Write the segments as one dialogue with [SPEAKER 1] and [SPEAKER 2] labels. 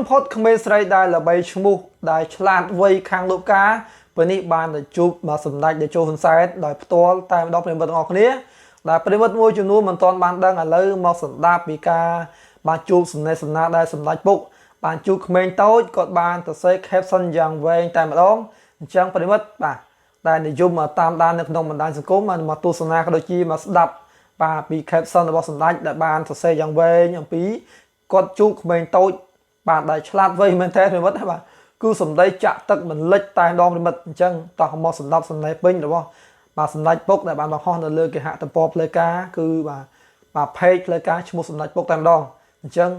[SPEAKER 1] បំផុតក្មេងស្រីដែលល្បីឈ្មោះដែលឆ្លាតវៃខាងលោកការពេលនេះបានទៅជួបមកសម្ដេចតេជោហ៊ុនសែនដោយផ្ទាល់តែម្ដងប្រិយមិត្តទាំងអស់គ្នាដែលប្រិយមិត្តមួយចំនួនមិនទាន់បានដឹងឥឡូវមកសម្ដាប់ពីការបានជួបសំណេះសំណាលដែលសម្ដេចពុកបានជួបក្មេងតូចគាត់បានទៅសេ caption យ៉ាងវែងតែម្ដងអញ្ចឹងប្រិយមិត្តបាទដែលនិយមតាមដាននៅក្នុងបណ្ដាញសង្គមមកទស្សនាក៏ដូចជាមកស្ដាប់បាទពី caption របស់សម្ដេចដែលបានសរសេរយ៉ាងវែងអំពីគាត់ជួបក្មេងតូចបាទដែលឆ្លាតវៃមែនតើប្រិយមិត្តបាទគឺសម្ដីចាក់ទឹកមិនលិចតែម្ដងប្រិយមិត្តអញ្ចឹងតោះមកសម្ដាប់សម្ដីពេញរបស់បាទសម្ដេចពុកដែលបានបង្ហោះនៅលើគេហទំព័រផ្លូវការគឺបាទ page ផ្លូវការឈ្មោះសម្ដេចពុកតែម្ដងអញ្ចឹង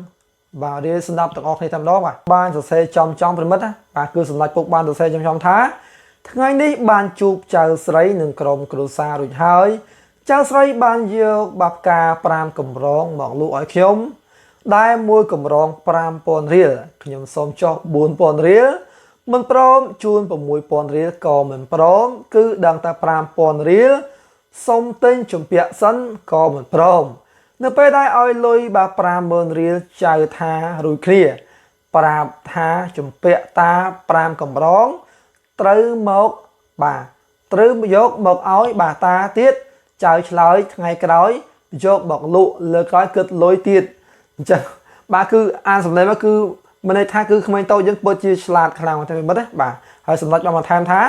[SPEAKER 1] បាទរៀនស្ដាប់ទាំងអស់គ្នាតែម្ដងបាទបានសរសេរចំប្រិយមិត្តបាទគឺសម្ដេចពុកបានសរសេរចំថាថ្ងៃនេះបានជួបចៅស្រីនឹងក្រុមគ្រួសាររួចហើយចៅស្រីបានយកបាបការ5កម្រងមកលក់ឲ្យខ្ញុំដែលមួយកម្រង 5,000 រៀលខ្ញុំសូមចុះ 4,000 រៀលមិនព្រមជូន 6,000 រៀលក៏មិនព្រមគឺដឹងតែ 5,000 រៀលសូមទិញជំពាក់សិនក៏មិនព្រមនៅពេលដែលឲ្យលុយបាទ 50,000 រៀលចៅថារួចគ្នាប្រាប់ថាជំពាក់តា5កម្រងត្រូវមកបាទត្រូវយកមកឲ្យបាទតាទៀតចៅឆ្លើយថ្ងៃក្រោយយកមកលក់លើក្រោយគិតលុយទៀតអញ្ចឹងបាទគឺអានសម្ដីមកគឺមិនន័យថាគឺក្មេងតូចយើងពិតជាឆ្លាតខ្លាំងមែនទេមិត្តណាបាទហើយសម្ដេចបានបន្ថែមថា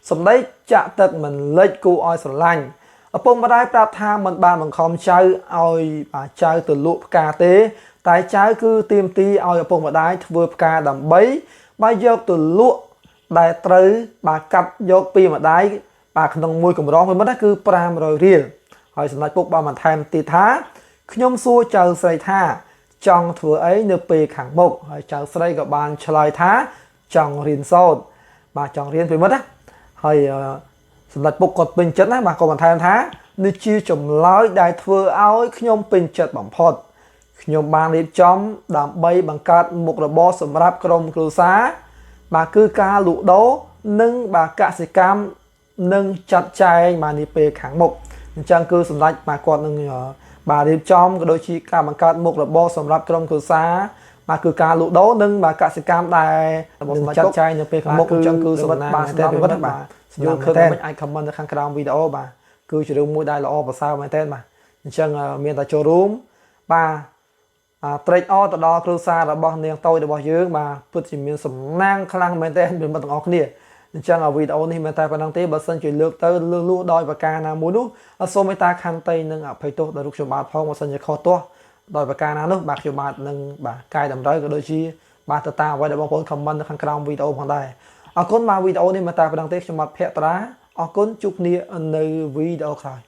[SPEAKER 1] សម្ដីចាក់ទឹកមិនលិចគូឲ្យស្រឡាញ់ឪពុកម្ដាយប្រាប់ថាមិនបានបង្ខំចៅឲ្យបាទចៅទៅលក់ផ្កាទេតែចៅគឺទាមទារឲ្យឪពុកម្ដាយធ្វើផ្កាដើម្បីបាទយកទៅលក់ដែលត្រូវបាទកាត់យកពីម្ដាយបាទក្នុងមួយកម្រងមិត្តណាគឺ500 រៀលហើយសម្ដេចពុកបានបន្ថែមទៀតថាខ្ញុំសួរចៅស្រីថាចង់ធ្វើអីនៅពេលខាងមុខហើយចៅស្រីក៏បានឆ្លើយថាចង់រៀនសូត្របាទចង់រៀនពីមិត្តណាហើយសម្ដេចពុកគាត់ពេញចិត្តណាបាទក៏បន្ថែមថានេះជាចម្លើយដែលធ្វើឲ្យខ្ញុំពេញចិត្តបំផុតខ្ញុំបានរៀបចំដើម្បីបង្កើតមុខរបរសម្រាប់ក្រុមគ្រួសារបាទគឺការលក់ដូរនិងបាទកសិកម្មនិងចាត់ចែងបាទនាពេលខាងមុខអញ្ចឹងគឺសម្ដេចបាទគាត់នឹងបាទរៀបចំក៏ដូចជាការបង្កើតមុខរបរសម្រាប់ក្រុមគ្រួសារបាទគឺការលក់ដូរនិងបាទកសិកម្មដែលចាត់ចែងនៅពេលខាងមុខអញ្ចឹងគឺសម្ដេចបាទស្ដាប់ពីគាត់បាទយល់ឃើញមិនអាច comment នៅខាងក្រោមវីដេអូបាទគឺជារឿងមួយដែលល្អប្រសើរមែនទែនបាទអញ្ចឹងមានតែចូលរួមបាទត្រេកអរទៅដល់គ្រួសាររបស់នាងតូចរបស់យើងបាទពិតជាមានសំណាងខ្លាំងមែនទែនពីមិត្តទាំងអស់គ្នាអញ្ចឹងវីដេអូនេះមិនតែប៉ុណ្្នឹងទេបើសិនជាលើកទៅលួសដោយប្រការណាមួយនោះសូមមេត្តាខន្តីនិងអភ័យទោសដល់រូបខ្ញុំបាទផងបើសិនជាខុសទោសដោយប្រការណានោះបាទខ្ញុំបាទនឹងបាទកែតម្រូវក៏ដូចជាបាទទៅតាមអ្វីដែលបងប្អូន comment នៅខាងក្រោមវីដេអូផងដែរអរគុណបាទវីដេអូនេះមិនតែប៉ុណ្្នឹងទេខ្ញុំបាទភក្ត្រាអរគុណជួបគ្នានៅវីដេអូក្រោយ